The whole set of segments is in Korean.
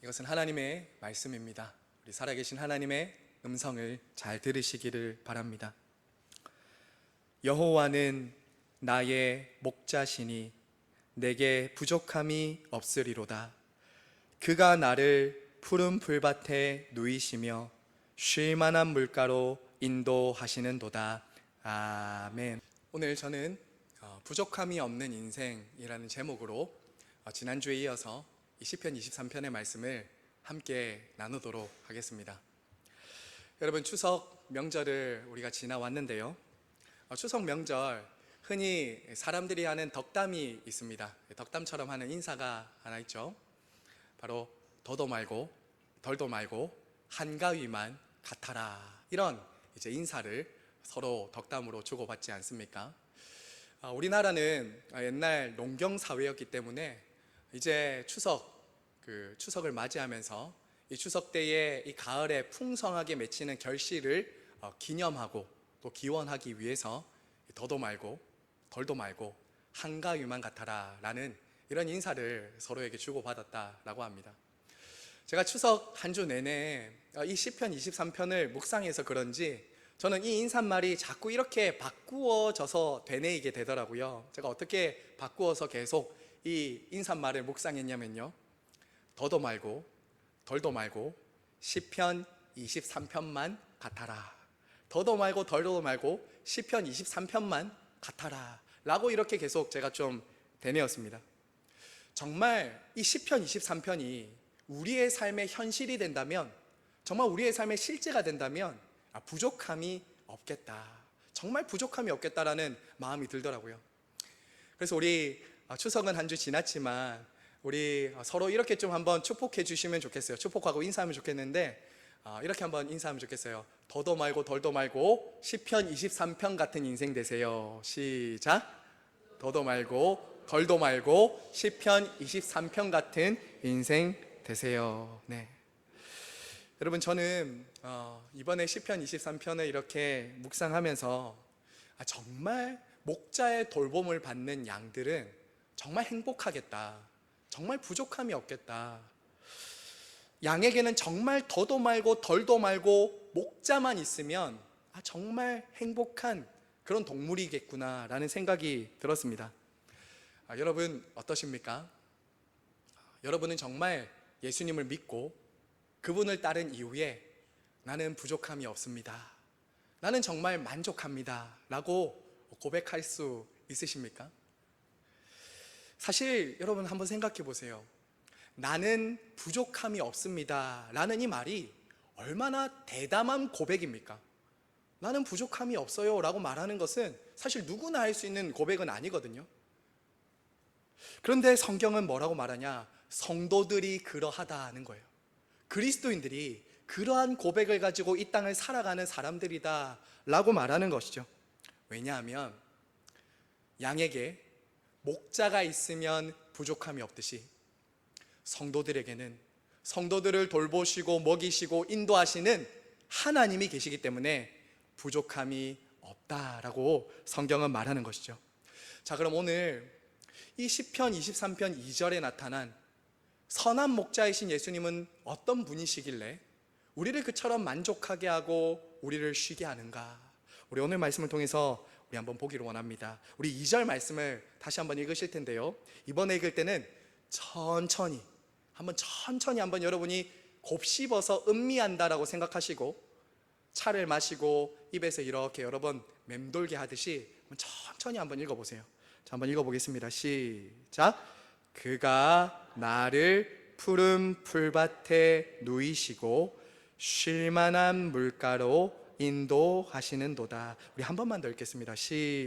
이것은 하나님의 말씀입니다. 우리 살아계신 하나님의 음성을 잘 들으시기를 바랍니다. 여호와는 나의 목자시니 내게 부족함이 없으리로다. 그가 나를 푸른 풀밭에 누이시며 쉴 만한 물가로 인도하시는도다. 아멘. 오늘 저는 부족함이 없는 인생이라는 제목으로 지난주에 이어서 이 시편 23편의 말씀을 함께 나누도록 하겠습니다. 여러분, 추석 명절을 우리가 지나왔는데요. 추석 명절 흔히 사람들이 하는 덕담이 있습니다. 덕담처럼 하는 인사가 하나 있죠. 바로 더도 말고 덜도 말고 한가위만 같아라, 이런 이제 인사를 서로 덕담으로 주고받지 않습니까? 우리나라는 옛날 농경 사회였기 때문에 이제 추석을 맞이하면서 이 추석 때에 이 가을에 풍성하게 맺히는 결실을 기념하고 또 기원하기 위해서 더도 말고 덜도 말고 한가위만 같아라 라는 이런 인사를 서로에게 주고받았다라고 합니다. 제가 추석 한 주 내내 이 시편 23편을 묵상해서 그런지 저는 이 인사말이 자꾸 이렇게 바꾸어져서 되뇌이게 되더라고요. 제가 어떻게 바꾸어서 계속 이 인사말을 묵상했냐면요, 더도 말고 덜도 말고 시편 23편만 같아라, 더도 말고 덜도 말고 시편 23편만 같아라 라고 이렇게 계속 제가 좀 되뇌었습니다. 정말 이 시편 23편이 우리의 삶의 현실이 된다면, 정말 우리의 삶의 실제가 된다면 부족함이 없겠다, 정말 부족함이 없겠다라는 마음이 들더라고요. 그래서 우리 추석은 한 주 지났지만 우리 서로 이렇게 좀 한번 축복해 주시면 좋겠어요. 축복하고 인사하면 좋겠는데 이렇게 한번 인사하면 좋겠어요. 더도 말고 덜도 말고 시편 23편 같은 인생 되세요. 시작. 더도 말고 덜도 말고 시편 23편 같은 인생 되세요. 네. 여러분, 저는 이번에 시편 23편을 이렇게 묵상하면서 정말 목자의 돌봄을 받는 양들은 정말 행복하겠다, 정말 부족함이 없겠다, 양에게는 정말 더도 말고 덜도 말고 목자만 있으면 정말 행복한 그런 동물이겠구나 라는 생각이 들었습니다. 여러분 어떠십니까? 여러분은 정말 예수님을 믿고 그분을 따른 이후에 나는 부족함이 없습니다, 나는 정말 만족합니다 라고 고백할 수 있으십니까? 사실 여러분 한번 생각해 보세요. 나는 부족함이 없습니다 라는 이 말이 얼마나 대담한 고백입니까? 나는 부족함이 없어요 라고 말하는 것은 사실 누구나 할 수 있는 고백은 아니거든요. 그런데 성경은 뭐라고 말하냐? 성도들이 그러하다는 거예요. 그리스도인들이 그러한 고백을 가지고 이 땅을 살아가는 사람들이다 라고 말하는 것이죠. 왜냐하면 양에게 목자가 있으면 부족함이 없듯이 성도들에게는 성도들을 돌보시고 먹이시고 인도하시는 하나님이 계시기 때문에 부족함이 없다라고 성경은 말하는 것이죠. 자, 그럼 오늘 이 시편 23편 2절에 나타난 선한 목자이신 예수님은 어떤 분이시길래 우리를 그처럼 만족하게 하고 우리를 쉬게 하는가? 우리 오늘 말씀을 통해서 우리 한번 보기를 원합니다. 우리 2절 말씀을 다시 한번 읽으실 텐데요, 이번에 읽을 때는 천천히 한번 여러분이 곱씹어서 음미한다라고 생각하시고 차를 마시고 입에서 이렇게 여러 번 맴돌게 하듯이 천천히 한번 읽어보세요. 자, 한번 읽어보겠습니다. 시작. 그가 나를 푸른 풀밭에 누이시고 쉴 만한 물가로 인도하시는도다. 우리 한 번만 더 읽겠습니다.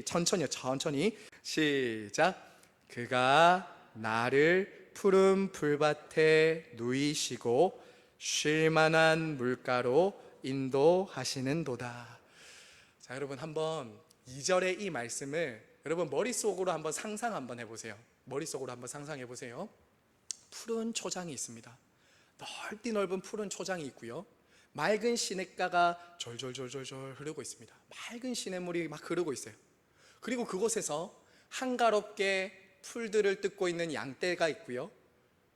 천천히 시작. 그가 나를 푸른 풀밭에 누이시고 쉴 만한 물가로 인도하시는도다. 자, 여러분 한번 2절의 이 말씀을 여러분 머릿속으로 한번 상상 한번 해보세요. 머릿속으로 한번 상상해 보세요. 푸른 초장이 있습니다. 넓은 푸른 초장이 있고요, 맑은 시냇가가 졸졸졸졸 흐르고 있습니다. 맑은 시냇물이 막 흐르고 있어요. 그리고 그곳에서 한가롭게 풀들을 뜯고 있는 양떼가 있고요,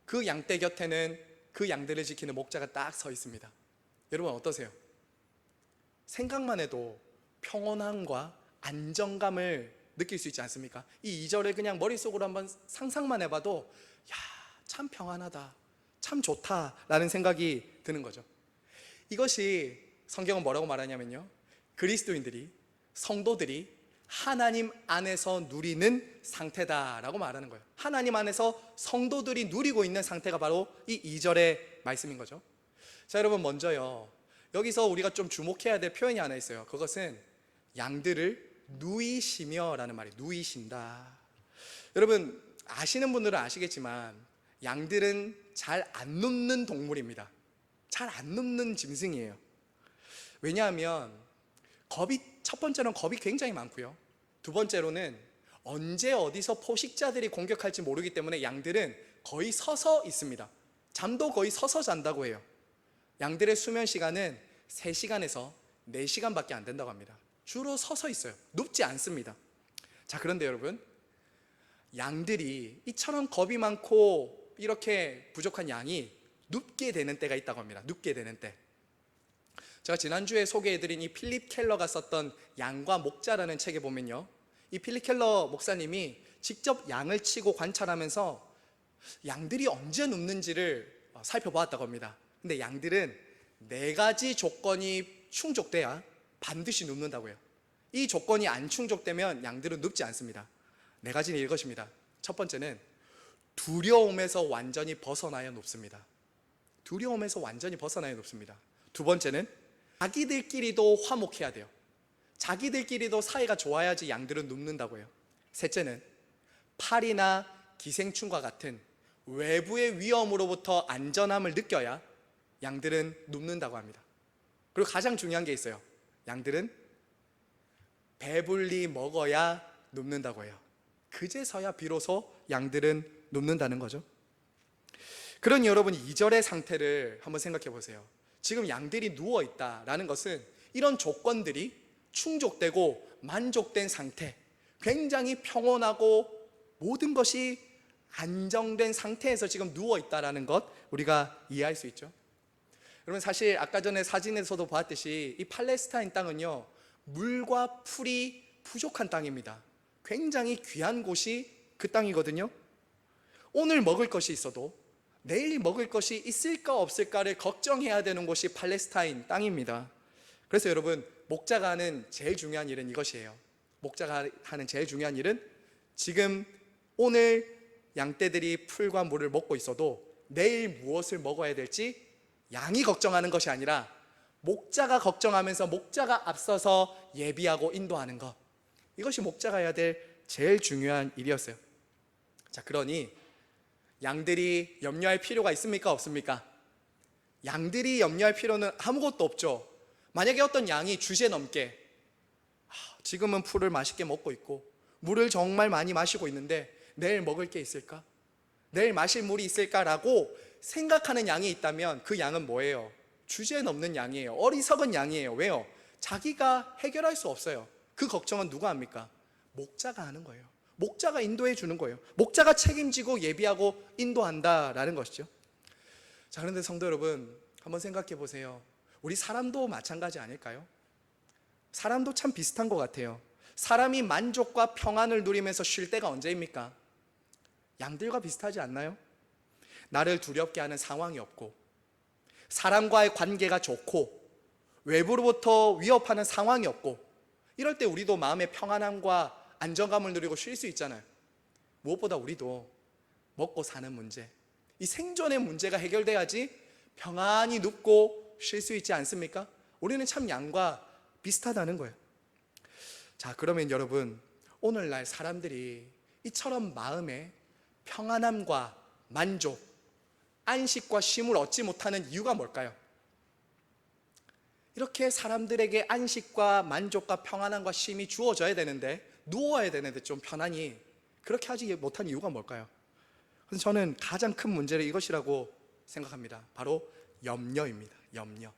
그 양떼 곁에는 그 양들을 지키는 목자가 딱 서 있습니다. 여러분 어떠세요? 생각만 해도 평온함과 안정감을 느낄 수 있지 않습니까? 이 2절을 그냥 머릿속으로 한번 상상만 해봐도 야, 참 평안하다, 참 좋다라는 생각이 드는 거죠. 이것이 성경은 뭐라고 말하냐면요, 그리스도인들이, 성도들이 하나님 안에서 누리는 상태다라고 말하는 거예요. 하나님 안에서 성도들이 누리고 있는 상태가 바로 이 2절의 말씀인 거죠. 자, 여러분 먼저요, 여기서 우리가 좀 주목해야 될 표현이 하나 있어요. 그것은 양들을 누이시며 라는 말이에요. 누이신다. 여러분 아시는 분들은 아시겠지만 양들은 잘 안 눕는 동물입니다. 잘 안 눕는 짐승이에요. 왜냐하면 첫 번째로는 겁이 굉장히 많고요, 두 번째로는 언제 어디서 포식자들이 공격할지 모르기 때문에 양들은 거의 서서 있습니다. 잠도 거의 서서 잔다고 해요. 양들의 수면 시간은 3시간에서 4시간밖에 안 된다고 합니다. 주로 서서 있어요. 눕지 않습니다. 자, 그런데 여러분, 양들이 이처럼 겁이 많고 이렇게 부족한 양이 눕게 되는 때가 있다고 합니다. 눕게 되는 때. 제가 지난주에 소개해드린 이 필립 켈러가 썼던 양과 목자라는 책에 보면요, 이 필립 켈러 목사님이 직접 양을 치고 관찰하면서 양들이 언제 눕는지를 살펴보았다고 합니다. 근데 양들은 4가지 조건이 충족돼야 반드시 눕는다고 해요. 이 조건이 안 충족되면 양들은 눕지 않습니다. 4가지는 이것입니다. 첫 번째는 두려움에서 완전히 벗어나야 눕습니다. 두려움에서 완전히 벗어나야 눕습니다. 두 번째는 자기들끼리도 화목해야 돼요. 자기들끼리도 사이가 좋아야지 양들은 눕는다고 해요. 셋째는 파리나 기생충과 같은 외부의 위험으로부터 안전함을 느껴야 양들은 눕는다고 합니다. 그리고 가장 중요한 게 있어요. 양들은 배불리 먹어야 눕는다고 해요. 그제서야 비로소 양들은 눕는다는 거죠. 그러니 여러분 2절의 상태를 한번 생각해 보세요. 지금 양들이 누워 있다라는 것은 이런 조건들이 충족되고 만족된 상태, 굉장히 평온하고 모든 것이 안정된 상태에서 지금 누워 있다라는 것, 우리가 이해할 수 있죠. 여러분 사실 아까 전에 사진에서도 보았듯이 이 팔레스타인 땅은요, 물과 풀이 부족한 땅입니다. 굉장히 귀한 곳이 그 땅이거든요. 오늘 먹을 것이 있어도 내일 먹을 것이 있을까 없을까를 걱정해야 되는 곳이 팔레스타인 땅입니다. 그래서 여러분, 목자가 하는 제일 중요한 일은 이것이에요. 목자가 하는 제일 중요한 일은 지금 오늘 양떼들이 풀과 물을 먹고 있어도 내일 무엇을 먹어야 될지 양이 걱정하는 것이 아니라 목자가 걱정하면서 목자가 앞서서 예비하고 인도하는 것, 이것이 목자가 해야 될 제일 중요한 일이었어요. 자, 그러니 양들이 염려할 필요가 있습니까? 없습니까? 양들이 염려할 필요는 아무것도 없죠. 만약에 어떤 양이 주제넘게 지금은 풀을 맛있게 먹고 있고 물을 정말 많이 마시고 있는데 내일 먹을 게 있을까? 내일 마실 물이 있을까라고 생각하는 양이 있다면 그 양은 뭐예요? 주제넘는 양이에요. 어리석은 양이에요. 왜요? 자기가 해결할 수 없어요. 그 걱정은 누가 합니까? 목자가 하는 거예요. 목자가 인도해 주는 거예요. 목자가 책임지고 예비하고 인도한다라는 것이죠. 자, 그런데 성도 여러분, 한번 생각해 보세요. 우리 사람도 마찬가지 아닐까요? 사람도 참 비슷한 것 같아요. 사람이 만족과 평안을 누리면서 쉴 때가 언제입니까? 양들과 비슷하지 않나요? 나를 두렵게 하는 상황이 없고 사람과의 관계가 좋고 외부로부터 위협하는 상황이 없고 이럴 때 우리도 마음의 평안함과 안정감을 누리고 쉴 수 있잖아요. 무엇보다 우리도 먹고 사는 문제, 이 생존의 문제가 해결돼야지 평안히 눕고 쉴 수 있지 않습니까? 우리는 참 양과 비슷하다는 거예요. 자, 그러면 여러분, 오늘날 사람들이 이처럼 마음에 평안함과 만족, 안식과 쉼을 얻지 못하는 이유가 뭘까요? 이렇게 사람들에게 안식과 만족과 평안함과 쉼이 주어져야 되는데, 누워야 되는데 좀 편안히 그렇게 하지 못한 이유가 뭘까요? 그래서 저는 가장 큰 문제는 이것이라고 생각합니다. 바로 염려입니다. 염려예요.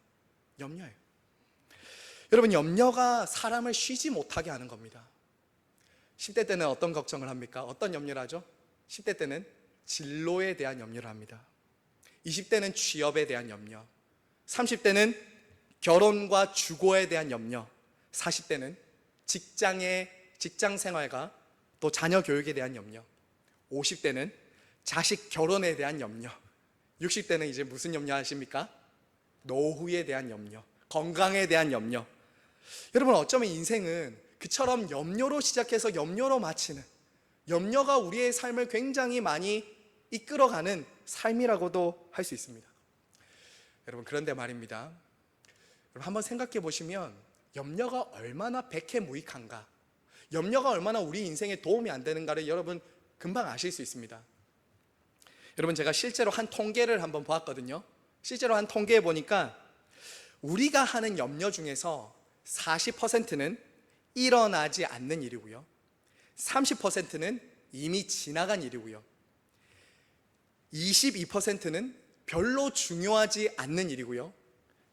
여러분, 염려가 사람을 쉬지 못하게 하는 겁니다. 10대 때는 어떤 걱정을 합니까? 어떤 염려를 하죠? 10대 때는 진로에 대한 염려를 합니다. 20대는 취업에 대한 염려, 30대는 결혼과 주거에 대한 염려, 40대는 직장 생활과 또 자녀 교육에 대한 염려, 50대는 자식 결혼에 대한 염려, 60대는 이제 무슨 염려 하십니까? 노후에 대한 염려, 건강에 대한 염려. 여러분, 어쩌면 인생은 그처럼 염려로 시작해서 염려로 마치는, 염려가 우리의 삶을 굉장히 많이 이끌어가는 삶이라고도 할 수 있습니다. 여러분, 그런데 말입니다. 여러분, 한번 생각해 보시면 염려가 얼마나 백해무익한가, 염려가 얼마나 우리 인생에 도움이 안 되는가를 여러분 금방 아실 수 있습니다. 여러분, 제가 실제로 한 통계를 한번 보았거든요. 실제로 한 통계에 보니까 우리가 하는 염려 중에서 40%는 일어나지 않는 일이고요, 30%는 이미 지나간 일이고요, 22%는 별로 중요하지 않는 일이고요,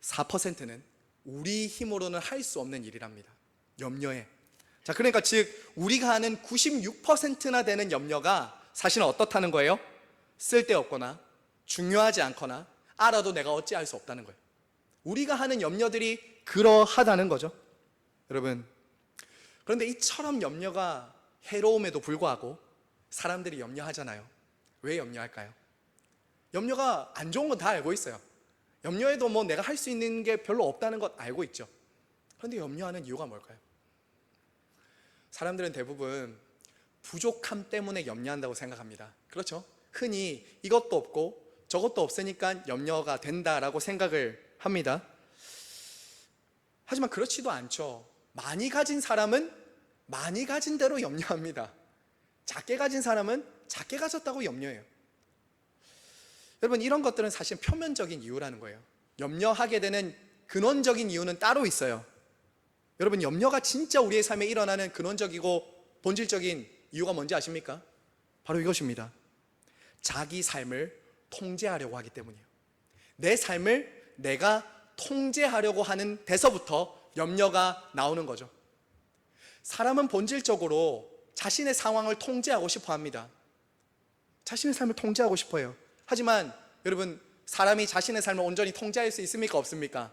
4%는 우리 힘으로는 할 수 없는 일이랍니다. 염려에. 자, 그러니까 즉 우리가 하는 96%나 되는 염려가 사실은 어떻다는 거예요? 쓸데없거나 중요하지 않거나 알아도 내가 어찌할 수 없다는 거예요. 우리가 하는 염려들이 그러하다는 거죠. 여러분, 그런데 이처럼 염려가 해로움에도 불구하고 사람들이 염려하잖아요. 왜 염려할까요? 염려가 안 좋은 건 다 알고 있어요. 염려해도 뭐 내가 할 수 있는 게 별로 없다는 것 알고 있죠. 그런데 염려하는 이유가 뭘까요? 사람들은 대부분 부족함 때문에 염려한다고 생각합니다. 그렇죠? 흔히 이것도 없고 저것도 없으니까 염려가 된다라고 생각을 합니다. 하지만 그렇지도 않죠. 많이 가진 사람은 많이 가진 대로 염려합니다. 작게 가진 사람은 작게 가졌다고 염려해요. 여러분, 이런 것들은 사실 표면적인 이유라는 거예요. 염려하게 되는 근원적인 이유는 따로 있어요. 여러분, 염려가 진짜 우리의 삶에 일어나는 근원적이고 본질적인 이유가 뭔지 아십니까? 바로 이것입니다. 자기 삶을 통제하려고 하기 때문이에요. 내 삶을 내가 통제하려고 하는 데서부터 염려가 나오는 거죠. 사람은 본질적으로 자신의 상황을 통제하고 싶어 합니다. 자신의 삶을 통제하고 싶어요. 하지만 여러분, 사람이 자신의 삶을 온전히 통제할 수 있습니까? 없습니까?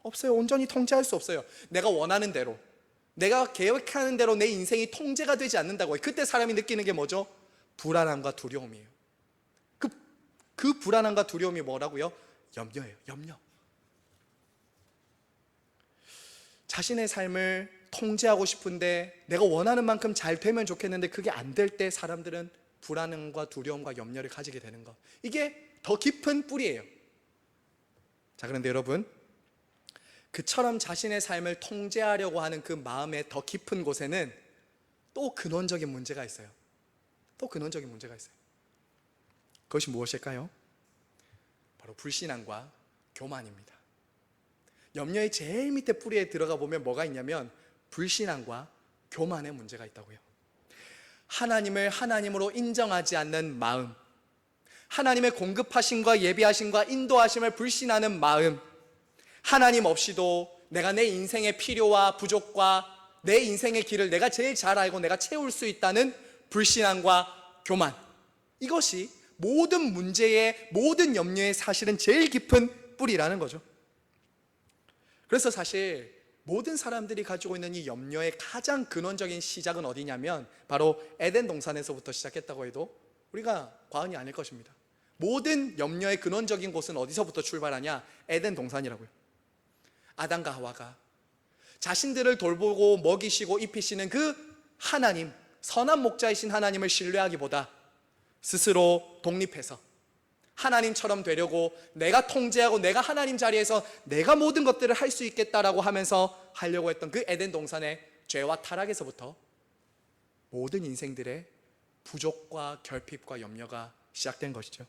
없어요. 온전히 통제할 수 없어요. 내가 원하는 대로, 내가 계획하는 대로 내 인생이 통제가 되지 않는다고요. 그때 사람이 느끼는 게 뭐죠? 불안함과 두려움이에요. 그 불안함과 두려움이 뭐라고요? 염려예요. 염려. 자신의 삶을 통제하고 싶은데 내가 원하는 만큼 잘 되면 좋겠는데 그게 안 될 때 사람들은 불안함과 두려움과 염려를 가지게 되는 것, 이게 더 깊은 뿌리예요. 자, 그런데 여러분, 그처럼 자신의 삶을 통제하려고 하는 그 마음의 더 깊은 곳에는 또 근원적인 문제가 있어요. 또 근원적인 문제가 있어요. 그것이 무엇일까요? 바로 불신앙과 교만입니다. 염려의 제일 밑에 뿌리에 들어가 보면 뭐가 있냐면 불신앙과 교만의 문제가 있다고요. 하나님을 하나님으로 인정하지 않는 마음, 하나님의 공급하심과 예비하심과 인도하심을 불신하는 마음, 하나님 없이도 내가 내 인생의 필요와 부족과 내 인생의 길을 내가 제일 잘 알고 내가 채울 수 있다는 불신앙과 교만, 이것이 모든 문제의, 모든 염려의 사실은 제일 깊은 뿌리라는 거죠. 그래서 사실 모든 사람들이 가지고 있는 이 염려의 가장 근원적인 시작은 어디냐면 바로 에덴 동산에서부터 시작했다고 해도 우리가 과언이 아닐 것입니다. 모든 염려의 근원적인 곳은 어디서부터 출발하냐? 에덴 동산이라고요. 아담과 하와가 자신들을 돌보고 먹이시고 입히시는 그 하나님, 선한 목자이신 하나님을 신뢰하기보다 스스로 독립해서 하나님처럼 되려고, 내가 통제하고 내가 하나님 자리에서 내가 모든 것들을 할 수 있겠다라고 하면서 하려고 했던 그 에덴 동산의 죄와 타락에서부터 모든 인생들의 부족과 결핍과 염려가 시작된 것이죠.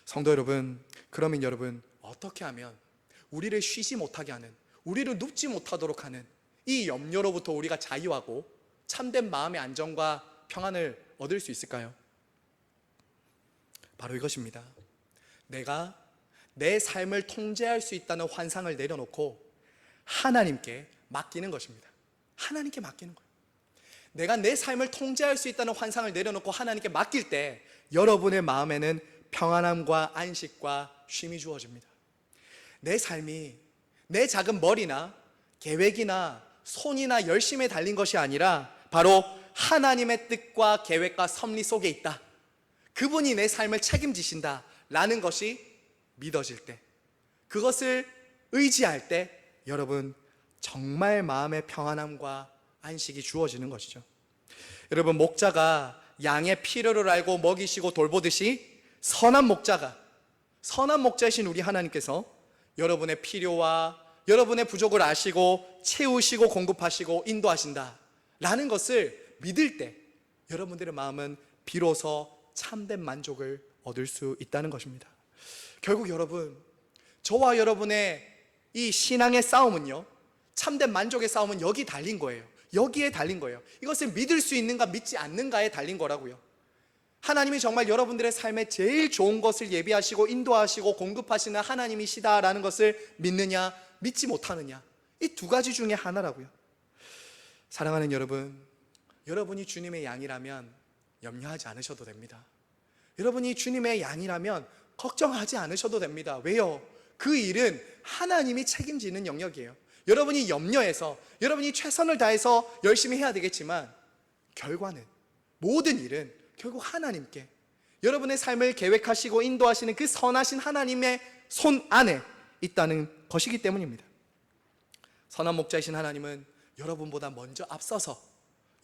성도 여러분, 그러면 여러분, 어떻게 하면 우리를 쉬지 못하게 하는, 우리를 눕지 못하도록 하는 이 염려로부터 우리가 자유하고 참된 마음의 안정과 평안을 얻을 수 있을까요? 바로 이것입니다. 내가 내 삶을 통제할 수 있다는 환상을 내려놓고 하나님께 맡기는 것입니다. 하나님께 맡기는 거예요. 내가 내 삶을 통제할 수 있다는 환상을 내려놓고 하나님께 맡길 때 여러분의 마음에는 평안함과 안식과 쉼이 주어집니다. 내 삶이 내 작은 머리나 계획이나 손이나 열심에 달린 것이 아니라 바로 하나님의 뜻과 계획과 섭리 속에 있다. 그분이 내 삶을 책임지신다 라는 것이 믿어질 때, 그것을 의지할 때 여러분 정말 마음의 평안함과 안식이 주어지는 것이죠. 여러분, 목자가 양의 필요를 알고 먹이시고 돌보듯이 선한 목자이신 우리 하나님께서 여러분의 필요와 여러분의 부족을 아시고 채우시고 공급하시고 인도하신다 라는 것을 믿을 때 여러분들의 마음은 비로소 참된 만족을 얻을 수 있다는 것입니다. 결국 여러분, 저와 여러분의 이 신앙의 싸움은요, 참된 만족의 싸움은 여기에 달린 거예요. 이것을 믿을 수 있는가 믿지 않는가에 달린 거라고요. 하나님이 정말 여러분들의 삶에 제일 좋은 것을 예비하시고 인도하시고 공급하시는 하나님이시다라는 것을 믿느냐 믿지 못하느냐, 이 두 가지 중에 하나라고요. 사랑하는 여러분, 여러분이 주님의 양이라면 염려하지 않으셔도 됩니다. 여러분이 주님의 양이라면 걱정하지 않으셔도 됩니다. 왜요? 그 일은 하나님이 책임지는 영역이에요. 여러분이 염려해서 여러분이 최선을 다해서 열심히 해야 되겠지만 결과는, 모든 일은 결국 하나님께, 여러분의 삶을 계획하시고 인도하시는 그 선하신 하나님의 손 안에 있다는 것이기 때문입니다. 선한 목자이신 하나님은 여러분보다 먼저 앞서서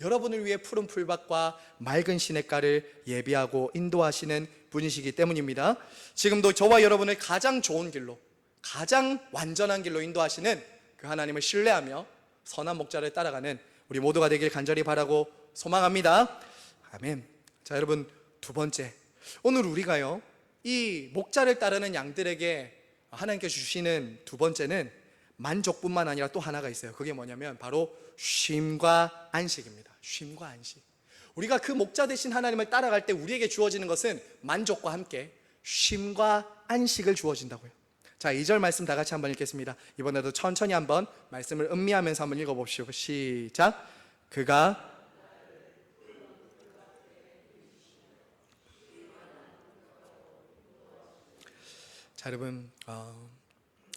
여러분을 위해 푸른 풀밭과 맑은 시냇가를 예비하고 인도하시는 분이시기 때문입니다. 지금도 저와 여러분을 가장 좋은 길로, 가장 완전한 길로 인도하시는 그 하나님을 신뢰하며 선한 목자를 따라가는 우리 모두가 되길 간절히 바라고 소망합니다. 아멘. 자, 여러분, 두 번째, 오늘 우리가요 이 목자를 따르는 양들에게 하나님께 주시는 두 번째는 만족뿐만 아니라 또 하나가 있어요. 그게 뭐냐면 바로 쉼과 안식입니다. 쉼과 안식. 우리가 그 목자 되신 하나님을 따라갈 때 우리에게 주어지는 것은 만족과 함께 쉼과 안식을 주어진다고요. 자, 2절 말씀 다 같이 한번 읽겠습니다. 이번에도 천천히 한번 말씀을 음미하면서 한번 읽어봅시오. 시작. 그가 자, 여러분,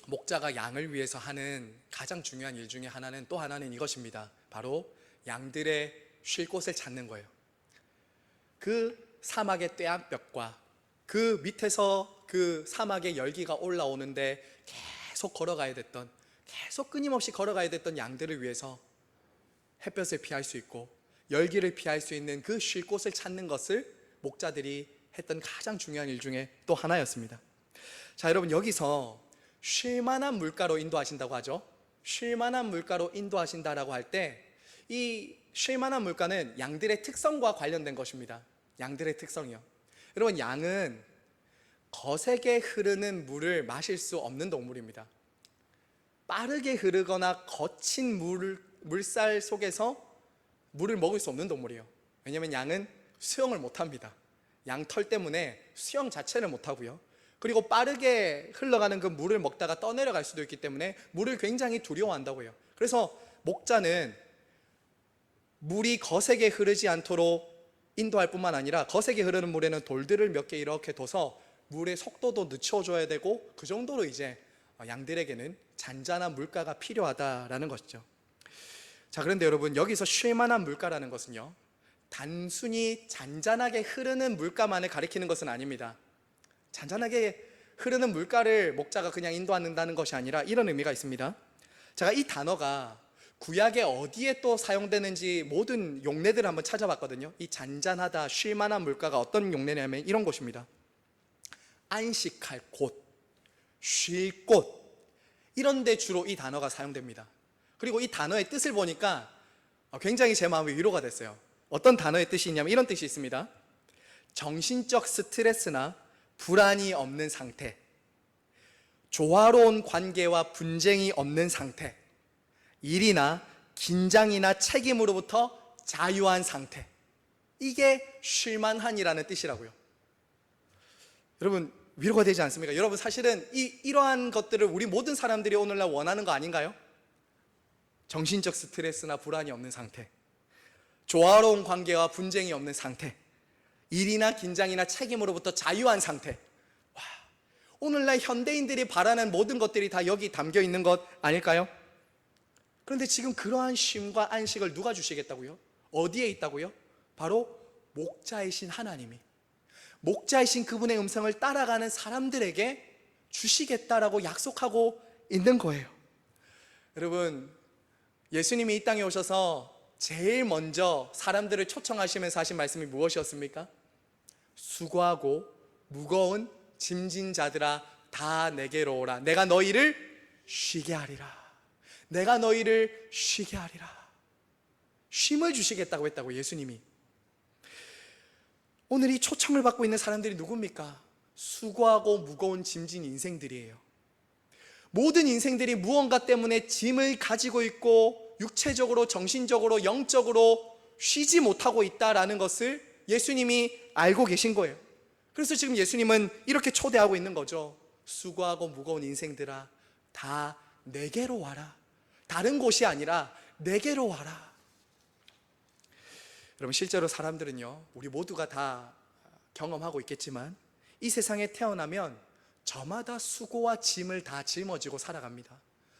목자가 양을 위해서 하는 가장 중요한 일 중에 하나는, 또 하나는 이것입니다. 바로 양들의 쉴 곳을 찾는 거예요. 그 사막의 떼암볕과 그 밑에서 그 사막의 열기가 올라오는데 계속 끊임없이 걸어가야 됐던 양들을 위해서 햇볕을 피할 수 있고 열기를 피할 수 있는 그 쉴 곳을 찾는 것을 목자들이 했던 가장 중요한 일 중에 또 하나였습니다. 자, 여러분, 여기서 쉴만한 물가로 인도하신다고 하죠. 쉴만한 물가로 인도하신다라고 할 때 이 쉴만한 물가는 양들의 특성과 관련된 것입니다. 양들의 특성이요. 여러분, 양은 거세게 흐르는 물을 마실 수 없는 동물입니다. 빠르게 흐르거나 거친 물살 속에서 물을 먹을 수 없는 동물이에요. 왜냐하면 양은 수영을 못합니다. 양 털 때문에 수영 자체를 못하고요, 그리고 빠르게 흘러가는 그 물을 먹다가 떠내려갈 수도 있기 때문에 물을 굉장히 두려워한다고요. 그래서 목자는 물이 거세게 흐르지 않도록 인도할 뿐만 아니라 거세게 흐르는 물에는 돌들을 몇 개 이렇게 둬서 물의 속도도 늦춰줘야 되고, 그 정도로 이제 양들에게는 잔잔한 물가가 필요하다라는 것이죠. 자, 그런데 여러분, 여기서 쉴만한 물가라는 것은요, 단순히 잔잔하게 흐르는 물가만을 가리키는 것은 아닙니다. 잔잔하게 흐르는 물가를 목자가 그냥 인도한다는 것이 아니라 이런 의미가 있습니다. 제가 이 단어가 구약에 어디에 또 사용되는지 모든 용례들을 한번 찾아봤거든요. 이 잔잔하다, 쉴만한 물가가 어떤 용례냐면 이런 곳입니다. 안식할 곳, 쉴 곳, 이런 데 주로 이 단어가 사용됩니다. 그리고 이 단어의 뜻을 보니까 굉장히 제 마음이 위로가 됐어요. 어떤 단어의 뜻이 있냐면 이런 뜻이 있습니다. 정신적 스트레스나 불안이 없는 상태, 조화로운 관계와 분쟁이 없는 상태, 일이나 긴장이나 책임으로부터 자유한 상태, 이게 쉴만한이라는 뜻이라고요. 여러분, 위로가 되지 않습니까? 여러분, 사실은 이러한 것들을 우리 모든 사람들이 오늘날 원하는 거 아닌가요? 정신적 스트레스나 불안이 없는 상태, 조화로운 관계와 분쟁이 없는 상태, 일이나 긴장이나 책임으로부터 자유한 상태. 와, 오늘날 현대인들이 바라는 모든 것들이 다 여기 담겨 있는 것 아닐까요? 그런데 지금 그러한 쉼과 안식을 누가 주시겠다고요? 어디에 있다고요? 바로 목자이신 하나님이, 목자이신 그분의 음성을 따라가는 사람들에게 주시겠다라고 약속하고 있는 거예요. 여러분, 예수님이 이 땅에 오셔서 제일 먼저 사람들을 초청하시면서 하신 말씀이 무엇이었습니까? 수고하고 무거운 짐진 자들아 다 내게로 오라. 내가 너희를 쉬게 하리라. 내가 너희를 쉬게 하리라. 쉼을 주시겠다고 했다고 예수님이. 오늘 이 초청을 받고 있는 사람들이 누굽니까? 수고하고 무거운 짐진 인생들이에요. 모든 인생들이 무언가 때문에 짐을 가지고 있고 육체적으로, 정신적으로, 영적으로 쉬지 못하고 있다라는 것을 예수님이 알고 계신 거예요. 그래서 지금 예수님은 이렇게 초대하고 있는 거죠. 수고하고 무거운 인생들아 다 내게로 와라. 다른 곳이 아니라 내게로 와라. 여러분, 실제로 사람들은요, 우리 모두가 다 경험하고 있겠지만 이 세상에 태어나면 저마다 수고와 짐을 다 짊어지고 살아갑니다.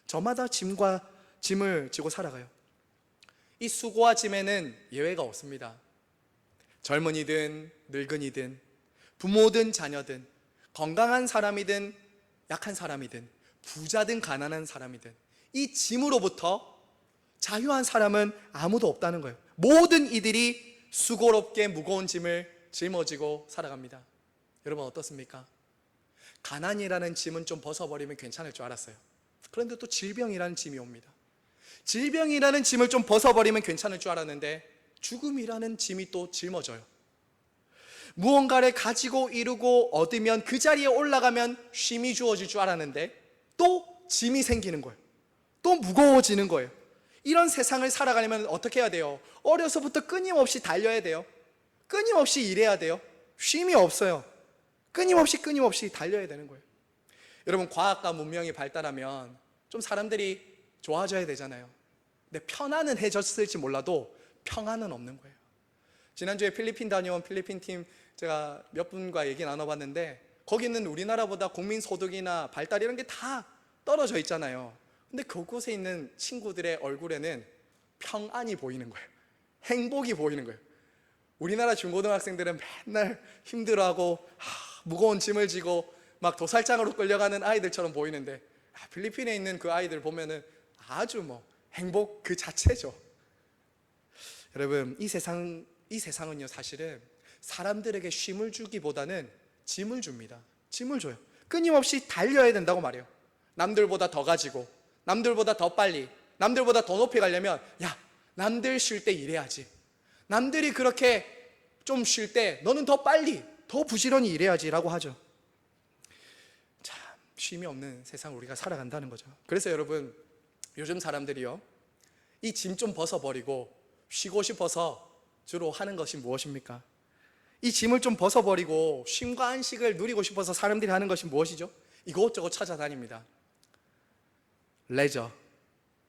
저마다 짐을 지고 살아가요. 이 수고와 짐에는 예외가 없습니다. 젊은이든 늙은이든 부모든 자녀든 건강한 사람이든 약한 사람이든 부자든 가난한 사람이든 이 짐으로부터 자유한 사람은 아무도 없다는 거예요. 모든 이들이 수고롭게 무거운 짐을 짊어지고 살아갑니다. 여러분 어떻습니까? 가난이라는 짐은 좀 벗어버리면 괜찮을 줄 알았어요. 그런데 또 질병이라는 짐이 옵니다. 질병이라는 짐을 좀 벗어버리면 괜찮을 줄 알았는데 죽음이라는 짐이 또 짊어져요. 무언가를 가지고 이루고 얻으면 그 자리에 올라가면 쉼이 주어질 줄 알았는데 또 짐이 생기는 거예요. 또 무거워지는 거예요. 이런 세상을 살아가려면 어떻게 해야 돼요? 어려서부터 끊임없이 달려야 돼요. 끊임없이 일해야 돼요. 쉼이 없어요. 끊임없이 달려야 되는 거예요. 여러분, 과학과 문명이 발달하면 좀 사람들이 좋아져야 되잖아요. 근데 편안은 해졌을지 몰라도 평안은 없는 거예요. 지난주에 필리핀 다녀온 필리핀 팀 제가 몇 분과 얘기 나눠봤는데 거기는 우리나라보다 국민 소득이나 발달 이런 게 다 떨어져 있잖아요. 근데 그곳에 있는 친구들의 얼굴에는 평안이 보이는 거예요. 행복이 보이는 거예요. 우리나라 중고등학생들은 맨날 힘들어하고 무거운 짐을 지고 막 도살장으로 끌려가는 아이들처럼 보이는데 필리핀에 있는 그 아이들 보면은 아주 행복 그 자체죠. 여러분, 이 세상은요 사실은 사람들에게 쉼을 주기보다는 짐을 줍니다. 짐을 줘요. 끊임없이 달려야 된다고 말해요. 남들보다 더 가지고, 남들보다 더 빨리, 남들보다 더 높이 가려면 남들 쉴 때 일해야지. 남들이 그렇게 좀 쉴 때 너는 더 빨리, 더 부지런히 일해야지 라고 하죠. 참 쉼이 없는 세상을 우리가 살아간다는 거죠. 그래서 여러분, 요즘 사람들이요 이 짐 좀 벗어버리고 쉬고 싶어서 주로 하는 것이 무엇입니까? 이 짐을 좀 벗어버리고 쉼과 안식을 누리고 싶어서 사람들이 하는 것이 무엇이죠? 이것저것 찾아다닙니다. 레저,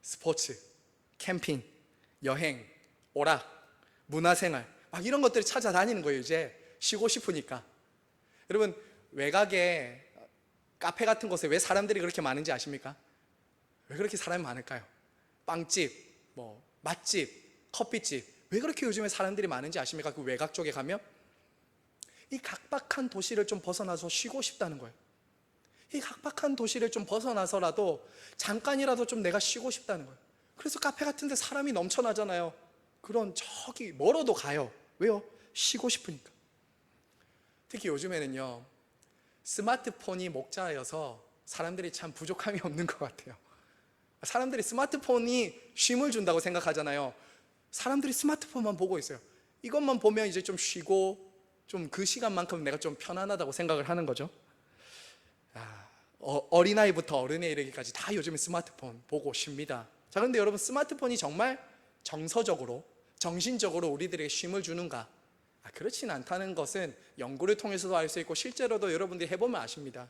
스포츠, 캠핑, 여행, 오락, 문화생활 막 이런 것들을 찾아다니는 거예요. 이제 쉬고 싶으니까. 여러분, 외곽에 카페 같은 곳에 왜 사람들이 그렇게 많은지 아십니까? 왜 그렇게 사람이 많을까요? 빵집, 맛집, 커피집, 왜 그렇게 요즘에 사람들이 많은지 아십니까? 그 외곽 쪽에 가면 이 각박한 도시를 좀 벗어나서 쉬고 싶다는 거예요. 이 각박한 도시를 좀 벗어나서라도 잠깐이라도 좀 내가 쉬고 싶다는 거예요. 그래서 카페 같은 데 사람이 넘쳐나잖아요. 그런 저기 멀어도 가요. 왜요? 쉬고 싶으니까. 특히 요즘에는요 스마트폰이 목자여서 사람들이 참 부족함이 없는 것 같아요. 사람들이 스마트폰이 쉼을 준다고 생각하잖아요. 사람들이 스마트폰만 보고 있어요. 이것만 보면 이제 좀 쉬고 좀 그 시간만큼 내가 좀 편안하다고 생각을 하는 거죠. 어린아이부터 어른에 이르기까지 다 요즘에 스마트폰 보고 쉽니다. 자, 그런데 여러분, 스마트폰이 정말 정서적으로, 정신적으로 우리들에게 쉼을 주는가? 그렇진 않다는 것은 연구를 통해서도 알 수 있고 실제로도 여러분들이 해보면 아십니다.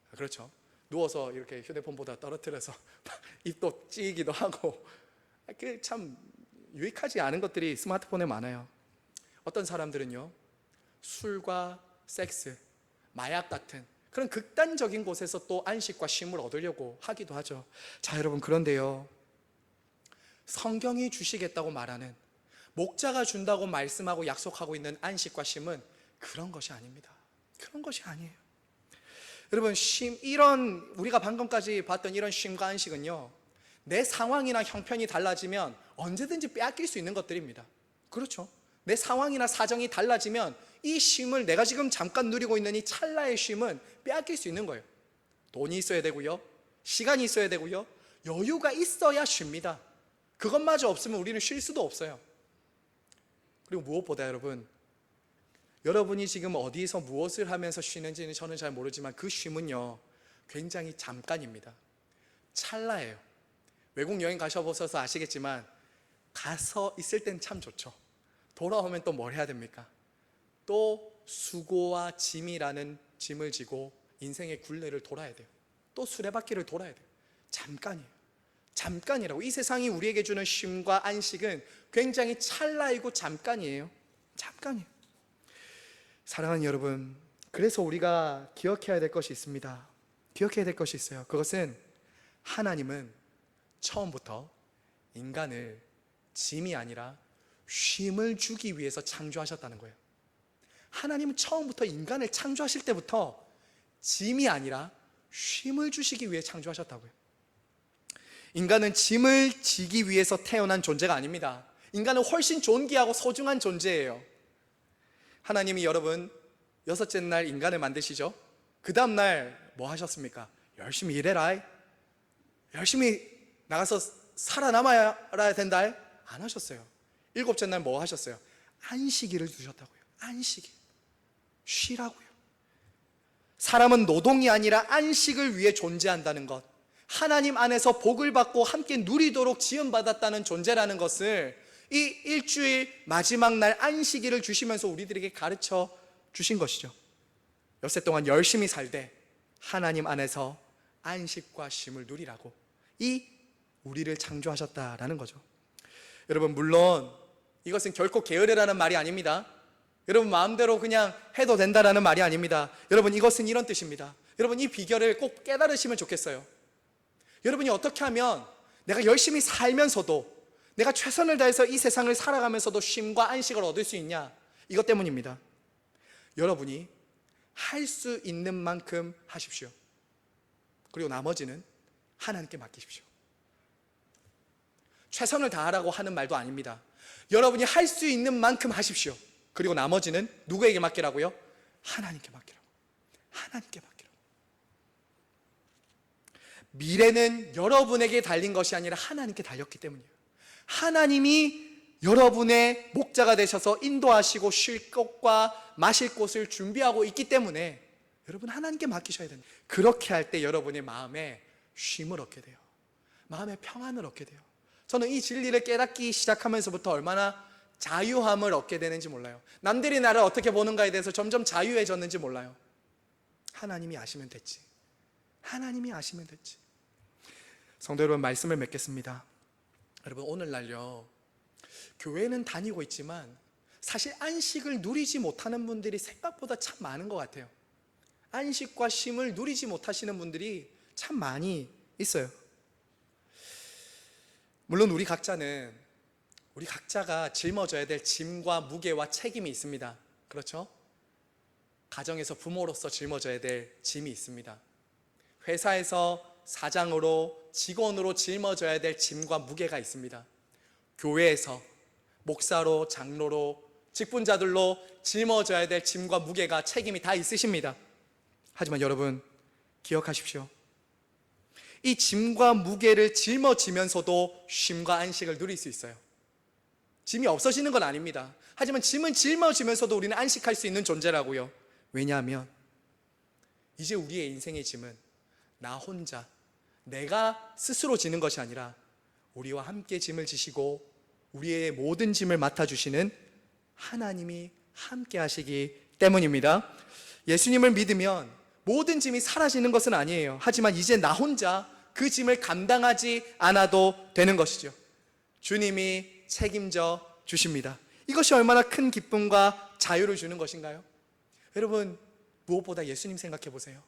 그렇죠. 누워서 이렇게 휴대폰 보다 떨어뜨려서 입도 찌기도 하고 참 유익하지 않은 것들이 스마트폰에 많아요. 어떤 사람들은요 술과 섹스, 마약 같은 그런 극단적인 곳에서 또 안식과 쉼을 얻으려고 하기도 하죠. 자, 여러분, 그런데요, 성경이 주시겠다고 말하는, 목자가 준다고 말씀하고 약속하고 있는 안식과 쉼은 그런 것이 아닙니다. 그런 것이 아니에요. 여러분, 이런 우리가 방금까지 봤던 이런 쉼과 안식은요, 내 상황이나 형편이 달라지면 언제든지 빼앗길 수 있는 것들입니다. 그렇죠? 내 상황이나 사정이 달라지면 이 쉼을, 내가 지금 잠깐 누리고 있는 이 찰나의 쉼은 빼앗길 수 있는 거예요. 돈이 있어야 되고요, 시간이 있어야 되고요, 여유가 있어야 쉽니다. 그것마저 없으면 우리는 쉴 수도 없어요. 그리고 무엇보다 여러분이 지금 어디서 무엇을 하면서 쉬는지는 저는 잘 모르지만 그 쉼은요, 굉장히 잠깐입니다. 찰나예요. 외국 여행 가셔보셔서 아시겠지만 가서 있을 땐 참 좋죠. 돌아오면 또 뭘 해야 됩니까? 또 수고와 짐이라는 짐을 지고 인생의 굴레를 돌아야 돼요. 또 수레바퀴를 돌아야 돼요. 잠깐이에요. 잠깐이라고. 이 세상이 우리에게 주는 쉼과 안식은 굉장히 찰나이고 잠깐이에요. 잠깐이에요. 사랑하는 여러분, 그래서 우리가 기억해야 될 것이 있습니다. 기억해야 될 것이 있어요. 그것은 하나님은 처음부터 인간을 짐이 아니라 쉼을 주기 위해서 창조하셨다는 거예요. 하나님은 처음부터 인간을 창조하실 때부터 짐이 아니라 쉼을 주시기 위해 창조하셨다고요. 인간은 짐을 지기 위해서 태어난 존재가 아닙니다. 인간은 훨씬 존귀하고 소중한 존재예요. 하나님이 여러분, 여섯째 날 인간을 만드시죠. 그 다음 날 뭐 하셨습니까? 열심히 일해라, 열심히 나가서 살아남아야 된다, 안 하셨어요. 일곱째 날 뭐 하셨어요? 안식일을 두셨다고요. 안식일, 쉬라고요. 사람은 노동이 아니라 안식을 위해 존재한다는 것, 하나님 안에서 복을 받고 함께 누리도록 지음받았다는 존재라는 것을 이 일주일 마지막 날 안식일을 주시면서 우리들에게 가르쳐 주신 것이죠. 엿새 동안 열심히 살되 하나님 안에서 안식과 쉼을 누리라고 이 우리를 창조하셨다라는 거죠. 여러분, 물론 이것은 결코 게으르라는 말이 아닙니다. 여러분 마음대로 그냥 해도 된다라는 말이 아닙니다. 여러분, 이것은 이런 뜻입니다. 여러분, 이 비결을 꼭 깨달으시면 좋겠어요. 여러분이 어떻게 하면 내가 열심히 살면서도, 내가 최선을 다해서 이 세상을 살아가면서도 쉼과 안식을 얻을 수 있냐? 이것 때문입니다. 여러분이 할 수 있는 만큼 하십시오. 그리고 나머지는 하나님께 맡기십시오. 최선을 다하라고 하는 말도 아닙니다. 여러분이 할 수 있는 만큼 하십시오. 그리고 나머지는 누구에게 맡기라고요? 하나님께 맡기라고. 하나님께 맡기라고. 미래는 여러분에게 달린 것이 아니라 하나님께 달렸기 때문이에요. 하나님이 여러분의 목자가 되셔서 인도하시고 쉴 곳과 마실 곳을 준비하고 있기 때문에 여러분 하나님께 맡기셔야 됩니다. 그렇게 할 때 여러분의 마음에 쉼을 얻게 돼요. 마음의 평안을 얻게 돼요. 저는 이 진리를 깨닫기 시작하면서부터 얼마나 자유함을 얻게 되는지 몰라요. 남들이 나를 어떻게 보는가에 대해서 점점 자유해졌는지 몰라요. 하나님이 아시면 됐지. 하나님이 아시면 됐지. 성도 여러분, 말씀을 맺겠습니다. 여러분, 오늘날요, 교회는 다니고 있지만 사실 안식을 누리지 못하는 분들이 생각보다 참 많은 것 같아요. 안식과 쉼을 누리지 못하시는 분들이 참 많이 있어요. 물론 우리 각자가 짊어져야 될 짐과 무게와 책임이 있습니다. 그렇죠? 가정에서 부모로서 짊어져야 될 짐이 있습니다. 회사에서 사장으로, 직원으로 짊어져야 될 짐과 무게가 있습니다. 교회에서 목사로, 장로로, 직분자들로 짊어져야 될 짐과 무게가, 책임이 다 있으십니다. 하지만 여러분, 기억하십시오. 이 짐과 무게를 짊어지면서도 쉼과 안식을 누릴 수 있어요. 짐이 없어지는 건 아닙니다. 하지만 짐은 짊어지면서도 우리는 안식할 수 있는 존재라고요. 왜냐하면 이제 우리의 인생의 짐은 나 혼자, 내가 스스로 지는 것이 아니라 우리와 함께 짐을 지시고 우리의 모든 짐을 맡아주시는 하나님이 함께 하시기 때문입니다. 예수님을 믿으면 모든 짐이 사라지는 것은 아니에요. 하지만 이제 나 혼자 그 짐을 감당하지 않아도 되는 것이죠. 주님이 책임져 주십니다. 이것이 얼마나 큰 기쁨과 자유를 주는 것인가요? 여러분, 무엇보다 예수님 생각해 보세요.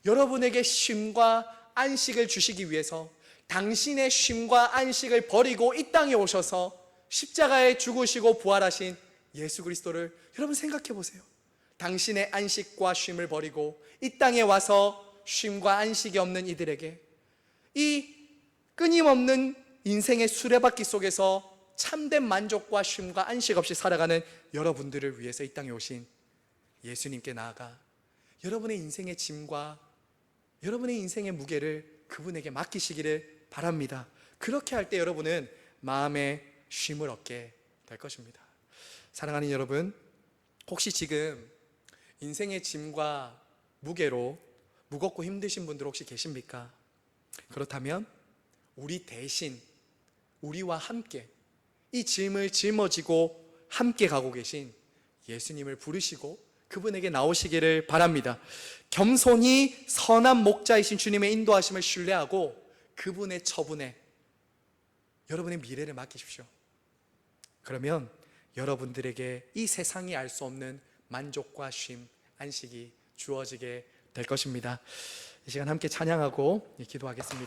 여러분에게 쉼과 안식을 주시기 위해서 당신의 쉼과 안식을 버리고 이 땅에 오셔서 십자가에 죽으시고 부활하신 예수 그리스도를 여러분 생각해 보세요. 당신의 안식과 쉼을 버리고 이 땅에 와서 쉼과 안식이 없는 이들에게 이 끊임없는 인생의 수레바퀴 속에서 참된 만족과 쉼과 안식 없이 살아가는 여러분들을 위해서 이 땅에 오신 예수님께 나아가 여러분의 인생의 짐과 여러분의 인생의 무게를 그분에게 맡기시기를 바랍니다. 그렇게 할 때 여러분은 마음의 쉼을 얻게 될 것입니다. 사랑하는 여러분, 혹시 지금 인생의 짐과 무게로 무겁고 힘드신 분들 혹시 계십니까? 그렇다면 우리 대신 우리와 함께 이 짐을 짊어지고 함께 가고 계신 예수님을 부르시고 그분에게 나오시기를 바랍니다. 겸손히 선한 목자이신 주님의 인도하심을 신뢰하고 그분의 처분에 여러분의 미래를 맡기십시오. 그러면 여러분들에게 이 세상이 알 수 없는 만족과 쉼, 안식이 주어지게 될 것입니다. 이 시간 함께 찬양하고 기도하겠습니다.